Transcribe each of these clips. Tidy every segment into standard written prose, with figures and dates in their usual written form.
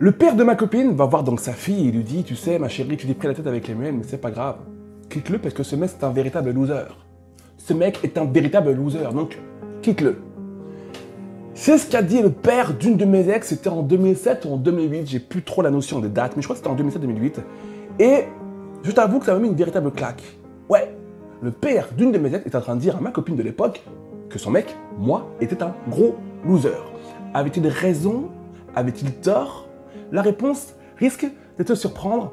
Le père de ma copine va voir donc sa fille et lui dit « Tu sais, ma chérie, tu t'es pris la tête avec les miennes, mais c'est pas grave. Quitte-le parce que ce mec, c'est un véritable loser. Ce mec est un véritable loser, donc quitte-le. » C'est ce qu'a dit le père d'une de mes ex, c'était en 2007 ou en 2008, j'ai plus trop la notion des dates, mais je crois que c'était en 2007-2008. Et je t'avoue que ça m'a mis une véritable claque. Ouais, le père d'une de mes ex est en train de dire à ma copine de l'époque que son mec, moi, était un gros loser. Avait-il raison? Avait-il tort? La réponse risque de te surprendre.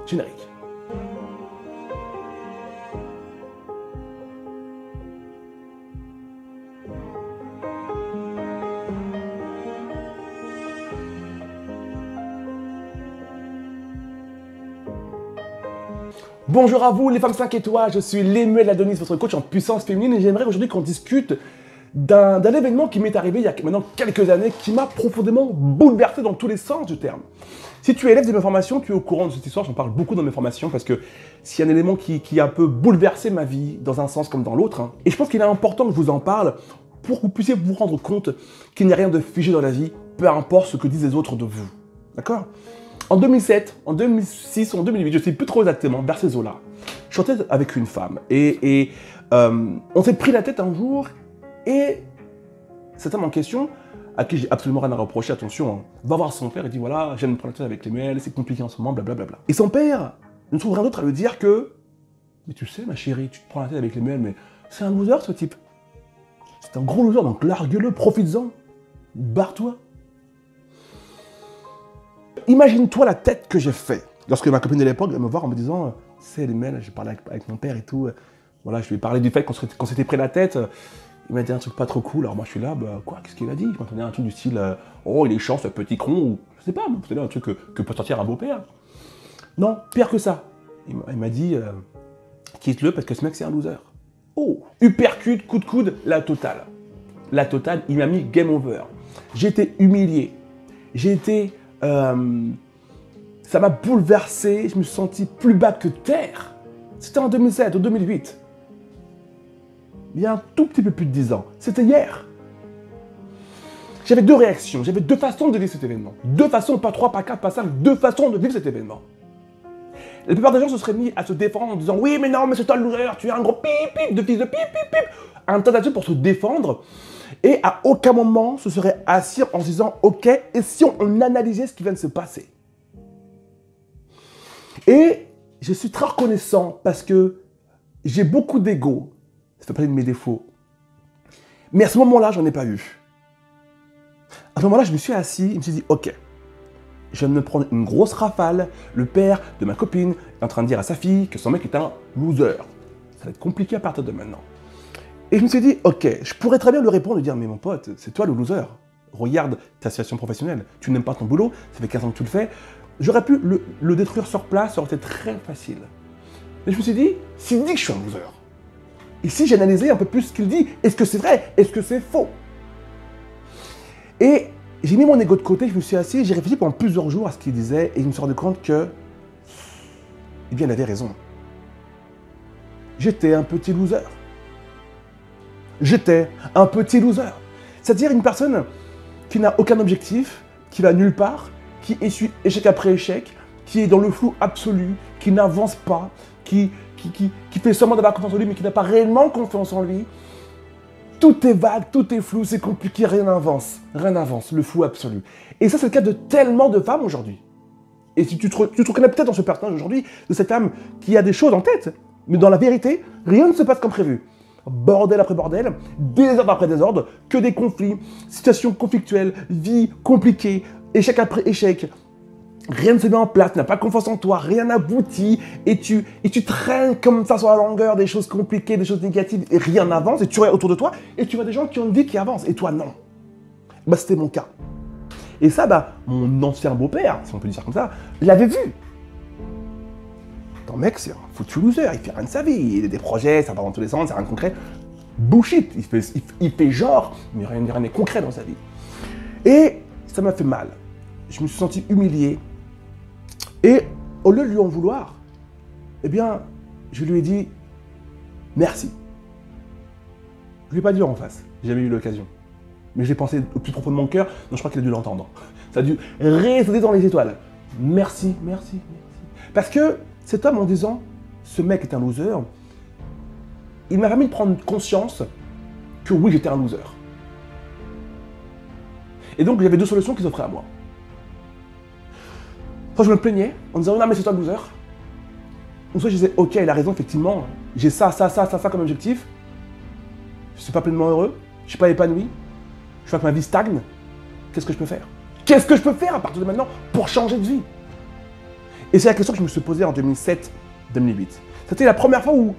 Générique. Bonjour à vous les femmes 5 étoiles, je suis Lemuel Adonis, votre coach en puissance féminine et j'aimerais aujourd'hui qu'on discute d'un événement qui m'est arrivé il y a maintenant quelques années qui m'a profondément bouleversé dans tous les sens du terme. Si tu es élève de mes formations, tu es au courant de cette histoire, j'en parle beaucoup dans mes formations parce que c'est un élément qui a un peu bouleversé ma vie dans un sens comme dans l'autre. Et je pense qu'il est important que je vous en parle pour que vous puissiez vous rendre compte qu'il n'y a rien de figé dans la vie, peu importe ce que disent les autres de vous. D'accord ? En 2007, en 2006, en 2008, je ne sais plus trop exactement, vers ces eaux-là, je sortais avec une femme et on s'est pris la tête un jour et cet homme en question, à qui j'ai absolument rien à reprocher, attention, va voir son père et dit voilà, j'aime me prendre la tête avec les mails, c'est compliqué en ce moment, blablabla. Et son père ne trouve rien d'autre à lui dire que mais tu sais ma chérie, tu te prends la tête avec les mails, mais c'est un loser ce type. C'est un gros loser, donc largue-le, profites-en, barre-toi. Imagine-toi la tête que j'ai fait lorsque ma copine de l'époque vient me voir en me disant « C'est les mails, j'ai parlé avec mon père et tout. Voilà, je lui ai parlé du fait qu'on s'était pris la tête. Il m'a dit un truc pas trop cool. Alors moi, je suis là, bah quoi, qu'est-ce qu'il a dit? Il m'entendait un truc du style « Oh, il est chiant, ce petit con. » ou je sais pas, c'est un truc que peut sortir un beau-père. Non, pire que ça. Il m'a dit « Quitte-le parce que ce mec, c'est un loser. » Oh, uppercut, coup de coude, la totale. La totale, il m'a mis game over. J'ai été humilié. J'ai été... ça m'a bouleversé, je me suis senti plus bas que terre. C'était en 2007 ou 2008. Il y a un tout petit peu plus de 10 ans. C'était hier. J'avais deux réactions, j'avais deux façons de vivre cet événement. Deux façons, pas trois, pas quatre, pas cinq, deux façons de vivre cet événement. La plupart des gens se seraient mis à se défendre en disant « Oui, mais non, mais c'est toi le loser, tu es un gros pip-pip de fils de pip-pip-pip » Un tas d'actions pour se défendre. Et à aucun moment se serait assis en se disant « Ok, et si on analysait ce qui vient de se passer ?» Et je suis très reconnaissant parce que j'ai beaucoup d'ego. Ça fait partie de mes défauts. Mais à ce moment-là, j'en ai pas eu. À ce moment-là, je me suis assis et je me suis dit « Ok, je viens de me prendre une grosse rafale. Le père de ma copine est en train de dire à sa fille que son mec est un loser. Ça va être compliqué à partir de maintenant. » Et je me suis dit, ok, je pourrais très bien lui répondre et dire, mais mon pote, c'est toi le loser. Regarde ta situation professionnelle, tu n'aimes pas ton boulot, ça fait 15 ans que tu le fais. J'aurais pu le détruire sur place, ça aurait été très facile. Mais je me suis dit, s'il dit que je suis un loser, et si j'analysais un peu plus ce qu'il dit, est-ce que c'est vrai, est-ce que c'est faux? Et j'ai mis mon ego de côté, je me suis assis, j'ai réfléchi pendant plusieurs jours à ce qu'il disait, et je me suis rendu compte que, eh bien, il avait raison. J'étais un petit loser. J'étais un petit loser. C'est-à-dire une personne qui n'a aucun objectif, qui va nulle part, qui essuie échec après échec, qui est dans le flou absolu, qui n'avance pas, qui fait seulement d'avoir confiance en lui, mais qui n'a pas réellement confiance en lui. Tout est vague, tout est flou, c'est compliqué, rien n'avance. Rien n'avance, le flou absolu. Et ça, c'est le cas de tellement de femmes aujourd'hui. Et si tu te reconnais peut-être dans ce personnage aujourd'hui, de cette femme qui a des choses en tête, mais dans la vérité, rien ne se passe comme prévu. Bordel après bordel, désordre après désordre, que des conflits, situations conflictuelles, vie compliquée, échec après échec. Rien ne se met en place, tu n'as pas confiance en toi, rien n'aboutit, et tu traînes comme ça sur la longueur des choses compliquées, des choses négatives, et rien n'avance, et tu regardes autour de toi, et tu vois des gens qui ont une vie qui avance, et toi non. Bah c'était mon cas. Et ça, bah, mon ancien beau-père, si on peut dire ça comme ça, l'avait vu. Ton mec, c'est un foutu loser, il fait rien de sa vie, il a des projets, ça va dans tous les sens, c'est rien de concret. Bullshit, il fait genre, mais rien n'est concret dans sa vie. Et ça m'a fait mal. Je me suis senti humilié. Et au lieu de lui en vouloir, eh bien, je lui ai dit merci. Je ne lui ai pas dit en face, j'ai jamais eu l'occasion. Mais j'ai pensé au plus profond de mon cœur, donc je crois qu'il a dû l'entendre. Ça a dû résonner dans les étoiles. Merci, merci, merci. Parce que cet homme, en disant, ce mec est un loser, il m'a permis de prendre conscience que oui, j'étais un loser. Et donc, j'avais deux solutions qui s'offraient à moi. Soit je me plaignais en disant, non mais c'est toi le loser. Ou soit je disais, ok, il a raison, effectivement, j'ai ça comme objectif. Je ne suis pas pleinement heureux, je ne suis pas épanoui, je vois que ma vie stagne. Qu'est-ce que je peux faire? Qu'est-ce que je peux faire à partir de maintenant pour changer de vie? Et c'est la question que je me suis posée en 2007-2008. C'était la première fois où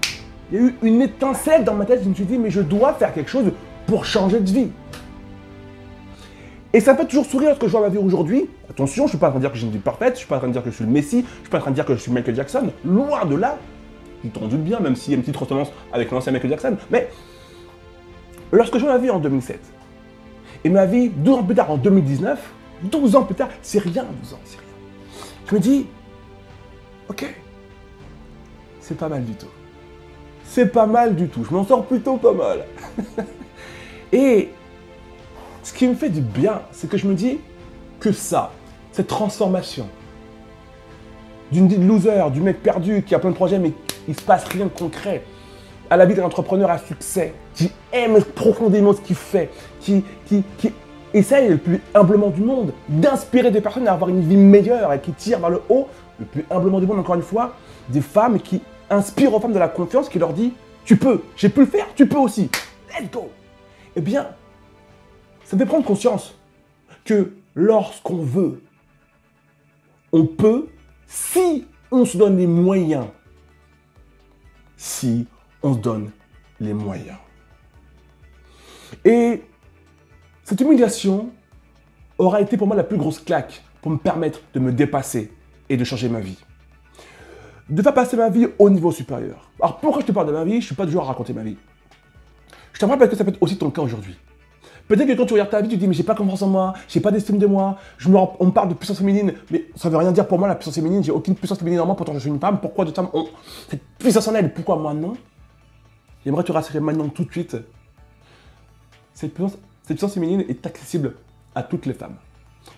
il y a eu une étincelle dans ma tête. Je me suis dit, mais je dois faire quelque chose pour changer de vie. Et ça me fait toujours sourire lorsque je vois ma vie aujourd'hui. Attention, je ne suis pas en train de dire que j'ai une vie parfaite, je ne suis pas en train de dire que je suis le Messie, je ne suis pas en train de dire que je suis Michael Jackson. Loin de là. Tu t'en doutes bien, même s'il y a une petite ressemblance avec l'ancien Michael Jackson. Mais lorsque je vois ma vie en 2007, et ma vie 12 ans plus tard, en 2019, 12 ans plus tard, c'est rien, 12 ans, c'est rien. Je me dis, ok, c'est pas mal du tout. C'est pas mal du tout, je m'en sors plutôt pas mal. Et ce qui me fait du bien, c'est que je me dis que ça, cette transformation d'une loser, du mec perdu qui a plein de projets mais il se passe rien de concret, à la vie d'un entrepreneur à succès, qui aime profondément ce qu'il fait, qui essaye le plus humblement du monde d'inspirer des personnes à avoir une vie meilleure et qui tire vers le haut, le plus humblement du monde, encore une fois, des femmes qui inspirent aux femmes de la confiance, qui leur dit « Tu peux, j'ai pu le faire, tu peux aussi, let's go !» Eh bien, ça me fait prendre conscience que lorsqu'on veut, on peut, si on se donne les moyens. Si on se donne les moyens. Et cette humiliation aura été pour moi la plus grosse claque pour me permettre de me dépasser et de changer ma vie. De faire passer ma vie au niveau supérieur. Alors pourquoi je te parle de ma vie? Je ne suis pas du genre à raconter ma vie. Je t'en parle parce que ça peut être aussi ton cas aujourd'hui. Peut-être que quand tu regardes ta vie, tu te dis mais j'ai pas confiance en moi, j'ai pas d'estime de moi, on me parle de puissance féminine, mais ça veut rien dire pour moi la puissance féminine, j'ai aucune puissance féminine en moi, pourtant je suis une femme, pourquoi d'autres femmes ont cette puissance en elles, pourquoi moi non? J'aimerais te rassurer maintenant tout de suite, cette puissance féminine est accessible à toutes les femmes.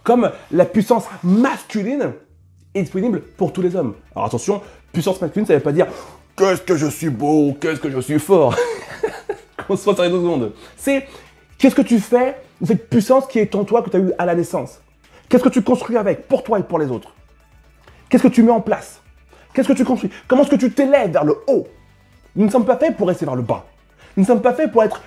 Comme la puissance masculine est disponible pour tous les hommes. Alors attention, puissance masculine ça veut pas dire qu'est-ce que je suis beau, qu'est-ce que je suis fort. Qu'on se fasse sur les 2 secondes. C'est qu'est-ce que tu fais de cette puissance qui est en toi, que tu as eue à la naissance? Qu'est-ce que tu construis avec, pour toi et pour les autres? Qu'est-ce que tu mets en place? Qu'est-ce que tu construis? Comment est-ce que tu t'élèves vers le haut? Nous ne sommes pas faits pour rester vers le bas. Nous ne sommes pas faits pour être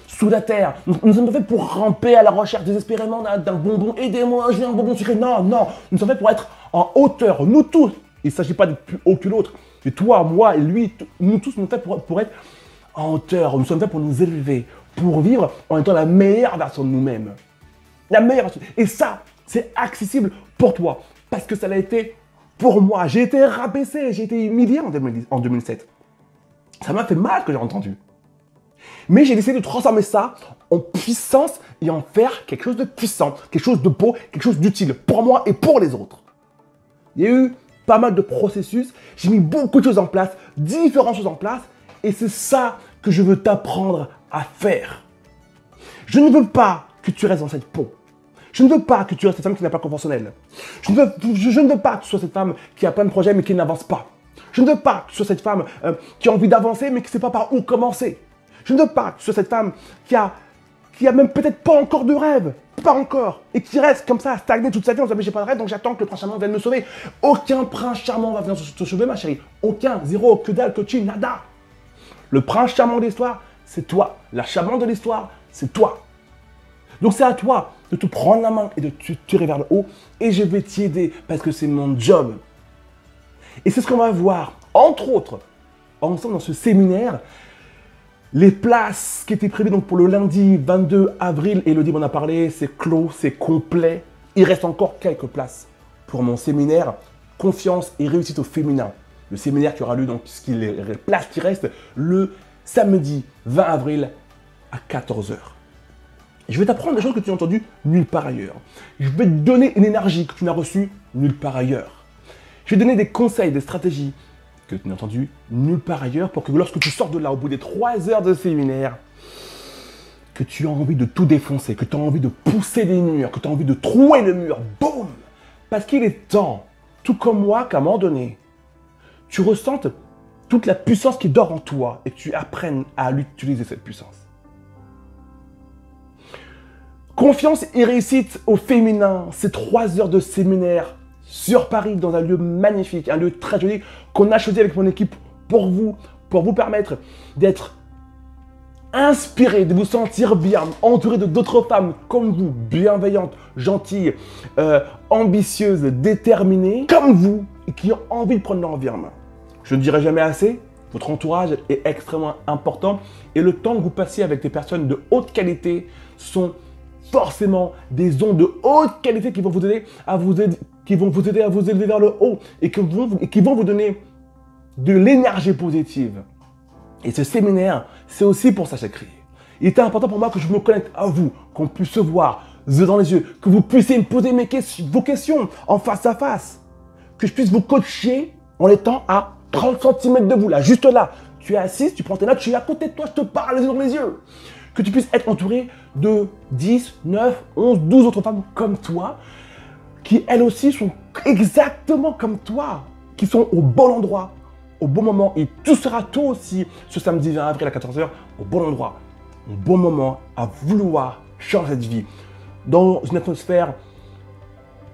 sous la terre. Nous ne sommes pas faits pour ramper à la recherche désespérément d'un bonbon. Aidez-moi, j'ai un bonbon sucré. Non, non. Nous sommes faits pour être en hauteur, nous tous. Il ne s'agit pas d'être plus haut que l'autre. Et toi, moi et lui, nous tous, nous sommes faits pour être en hauteur. Nous sommes faits pour nous élever, pour vivre en étant la meilleure version de nous-mêmes. La meilleure version. Et ça, c'est accessible pour toi. Parce que ça l'a été pour moi. J'ai été rabaissé, j'ai été humilié en 2007. Ça m'a fait mal que j'ai entendu. Mais j'ai décidé de transformer ça en puissance et en faire quelque chose de puissant, quelque chose de beau, quelque chose d'utile pour moi et pour les autres. Il y a eu pas mal de processus, j'ai mis beaucoup de choses en place, différentes choses en place, et c'est ça que je veux t'apprendre à faire. Je ne veux pas que tu restes dans cette peau. Je ne veux pas que tu restes cette femme qui n'a pas confiance en elle. Je ne veux pas que tu sois cette femme qui a plein de projets mais qui n'avance pas. Je ne veux pas que tu sois cette femme qui a envie d'avancer mais qui ne sait pas par où commencer. Je ne veux pas que tu sois cette femme qui a même peut-être pas encore de rêve, pas encore, et qui reste comme ça à stagner toute sa vie en disant mais j'ai pas de rêve donc j'attends que le prince charmant vienne me sauver. Aucun prince charmant va venir te sauver ma chérie. Aucun, zéro, que dalle, que chill, nada. Le prince charmant de l'histoire, c'est toi. La charmante de l'histoire, c'est toi. Donc c'est à toi de te prendre la main et de te tirer vers le haut et je vais t'aider parce que c'est mon job. Et c'est ce qu'on va voir, entre autres, ensemble dans ce séminaire. Les places qui étaient prévues donc pour le lundi 22 avril, Elodie m'en a parlé, c'est clos, c'est complet. Il reste encore quelques places pour mon séminaire Confiance et réussite au féminin. Le séminaire qui aura lieu, donc, puisqu'il est les places qui restent, le samedi 20 avril à 14 h. Je vais t'apprendre des choses que tu n'as entendues nulle part ailleurs. Je vais te donner une énergie que tu n'as reçue nulle part ailleurs. Je vais te donner des conseils, des stratégies que tu n'as entendues nulle part ailleurs pour que lorsque tu sors de là, au bout des 3 heures de séminaire, que tu as envie de tout défoncer, que tu as envie de pousser les murs, que tu as envie de trouer le mur, boum! Parce qu'il est temps, tout comme moi, qu'à un moment donné, tu ressentes toute la puissance qui dort en toi et que tu apprennes à l'utiliser, cette puissance. Confiance et réussite au féminin, c'est 3 heures de séminaire sur Paris, dans un lieu magnifique, un lieu très joli qu'on a choisi avec mon équipe pour vous permettre d'être inspiré, de vous sentir bien, entouré de d'autres femmes comme vous, bienveillantes, gentilles, ambitieuses, déterminées, comme vous, et qui ont envie de prendre leur vie en main. Je ne dirai jamais assez, votre entourage est extrêmement important et le temps que vous passez avec des personnes de haute qualité sont forcément des ondes de haute qualité qui vont vous aider à vous élever vers le haut et qui vont vous donner de l'énergie positive. Et ce séminaire, c'est aussi pour ça que j'ai créé. Il était important pour moi que je me connecte à vous, qu'on puisse se voir, yeux dans les yeux, que vous puissiez me poser vos questions en face à face, que je puisse vous coacher en étant à 30 cm de vous, là, juste là. Tu es assise, tu prends tes notes, je suis à côté de toi, je te parle les yeux dans les yeux. Que tu puisses être entouré de 10, 9, 11, 12 autres femmes comme toi, qui elles aussi sont exactement comme toi, qui sont au bon endroit, au bon moment. Et tu seras toi aussi ce samedi 20 avril à 14 h au bon endroit, au bon moment, à vouloir changer de vie. Dans une atmosphère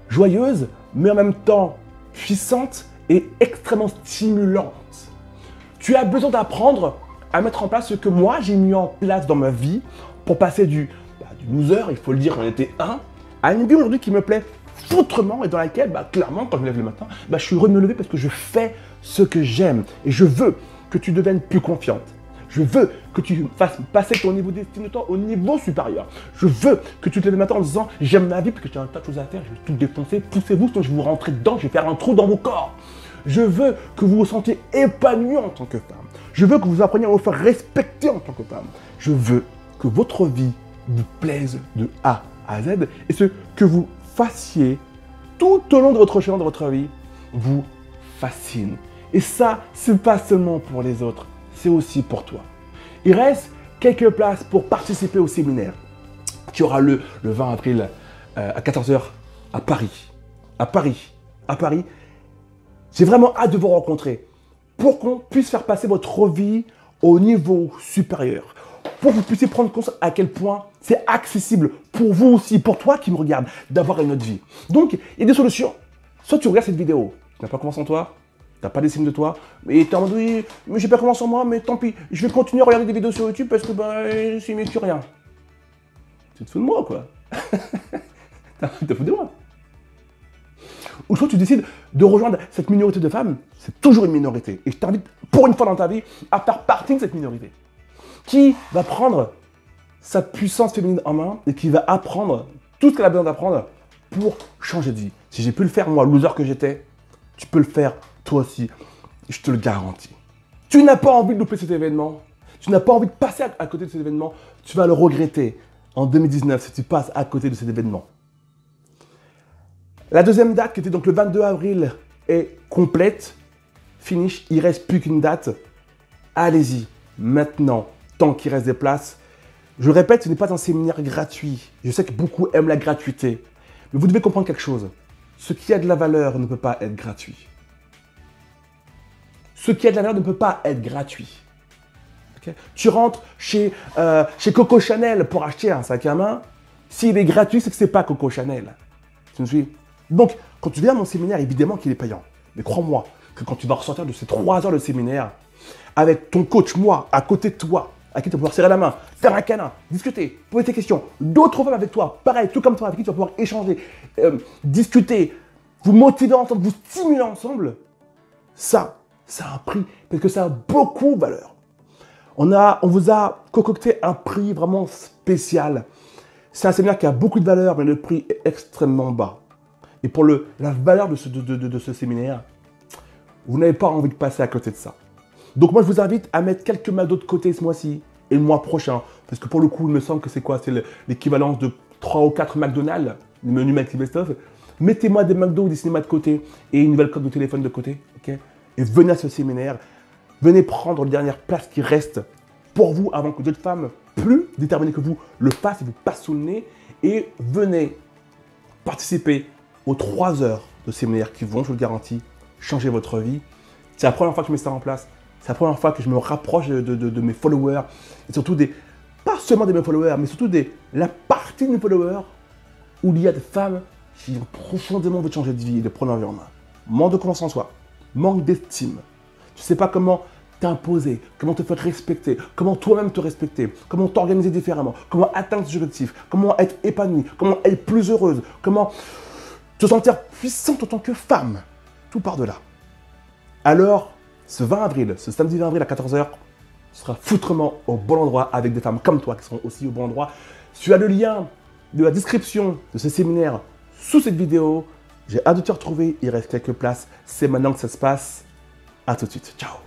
joyeuse, mais en même temps puissante et extrêmement stimulante. Tu as besoin d'apprendre à mettre en place ce que moi j'ai mis en place dans ma vie pour passer du loser, il faut le dire, on était un, à une vie aujourd'hui qui me plaît foutrement et dans laquelle, clairement, quand je me lève le matin, je suis heureux de me lever parce que je fais ce que j'aime. Et je veux que tu deviennes plus confiante. Je veux que tu fasses passer ton niveau d'estime de toi au niveau supérieur. Je veux que tu te lèves le matin en disant « J'aime ma vie parce que j'ai un tas de choses à faire, je vais tout défoncer, poussez-vous, sinon je vais vous rentrer dedans, je vais faire un trou dans vos corps. » Je veux que vous vous sentiez épanoui en tant que femme. Je veux que vous appreniez à vous faire respecter en tant que femme. Je veux que votre vie vous plaise de A à Z et ce que vous fassiez tout au long de votre chemin, de votre vie, vous fascine. Et ça, c'est pas seulement pour les autres, c'est aussi pour toi. Il reste quelques places pour participer au séminaire qui aura lieu le 20 avril à 14 h à Paris. À Paris. J'ai vraiment hâte de vous rencontrer pour qu'on puisse faire passer votre vie au niveau supérieur. Pour que vous puissiez prendre conscience à quel point c'est accessible pour vous aussi, pour toi qui me regarde, d'avoir une autre vie. Donc, il y a des solutions. Soit tu regardes cette vidéo, tu n'as pas confiance en toi, tu n'as pas d'estime de toi, mais tu es en mode oui, mais j'ai pas confiance en moi, mais tant pis, je vais continuer à regarder des vidéos sur YouTube parce que c'est mieux que rien. Tu te fous de moi, quoi. Tu te fous de moi. Ou soit tu décides de rejoindre cette minorité de femmes, c'est toujours une minorité. Et je t'invite, pour une fois dans ta vie, à faire partie de cette minorité. Qui va prendre sa puissance féminine en main et qui va apprendre tout ce qu'elle a besoin d'apprendre pour changer de vie. Si j'ai pu le faire, moi, loser que j'étais, tu peux le faire toi aussi. Je te le garantis. Tu n'as pas envie de louper cet événement. Tu n'as pas envie de passer à côté de cet événement. Tu vas le regretter en 2019 si tu passes à côté de cet événement. La deuxième date, qui était donc le 22 avril, est complète. Finish, il ne reste plus qu'une date. Allez-y, maintenant, tant qu'il reste des places. Je le répète, ce n'est pas un séminaire gratuit. Je sais que beaucoup aiment la gratuité. Mais vous devez comprendre quelque chose. Ce qui a de la valeur ne peut pas être gratuit. Ce qui a de la valeur ne peut pas être gratuit. Okay? Tu rentres chez Coco Chanel pour acheter un sac à main. S'il est gratuit, c'est que ce n'est pas Coco Chanel. Tu me suis? Donc, quand tu viens à mon séminaire, évidemment qu'il est payant. Mais crois-moi que quand tu vas ressortir de ces 3 heures de séminaire, avec ton coach, moi, à côté de toi, à qui tu vas pouvoir serrer la main, faire un câlin, discuter, poser tes questions, d'autres femmes avec toi, pareil, tout comme toi, avec qui tu vas pouvoir échanger, discuter, vous motiver ensemble, vous stimuler ensemble, ça a un prix, parce que ça a beaucoup de valeur. On vous a concocté un prix vraiment spécial. C'est un séminaire qui a beaucoup de valeur, mais le prix est extrêmement bas. Et pour la valeur de ce séminaire, vous n'avez pas envie de passer à côté de ça. Donc moi, je vous invite à mettre quelques McDo de côté ce mois-ci et le mois prochain. Parce que pour le coup, il me semble que c'est quoi? C'est l'équivalence de 3 ou 4 McDonald's, le menu Maxi Best of. Mettez-moi des McDo ou des cinémas de côté et une nouvelle carte de téléphone de côté. Okay, et venez à ce séminaire. Venez prendre les dernières places qui restent pour vous avant que d'autres femmes plus déterminé que vous le fasse, il vous passe sous le nez et venez participer aux 3 heures de séminaire qui vont, je vous le garantis, changer votre vie. C'est la première fois que je mets ça en place. C'est la première fois que je me rapproche de mes followers et surtout pas seulement de mes followers, mais surtout la partie de mes followers où il y a des femmes qui ont profondément envie de changer de vie et de prendre leur vie en main. Manque de confiance en soi, manque d'estime. Tu ne sais pas comment t'imposer, comment te faire respecter, comment toi-même te respecter, comment t'organiser différemment, comment atteindre tes objectifs, comment être épanoui, comment être plus heureuse, comment te sentir puissante en tant que femme. Tout part de là. Alors, ce 20 avril, ce samedi 20 avril à 14 h, tu seras foutrement au bon endroit avec des femmes comme toi qui seront aussi au bon endroit. Tu as le lien de la description de ce séminaire sous cette vidéo. J'ai hâte de te retrouver, il reste quelques places. C'est maintenant que ça se passe. À tout de suite. Ciao.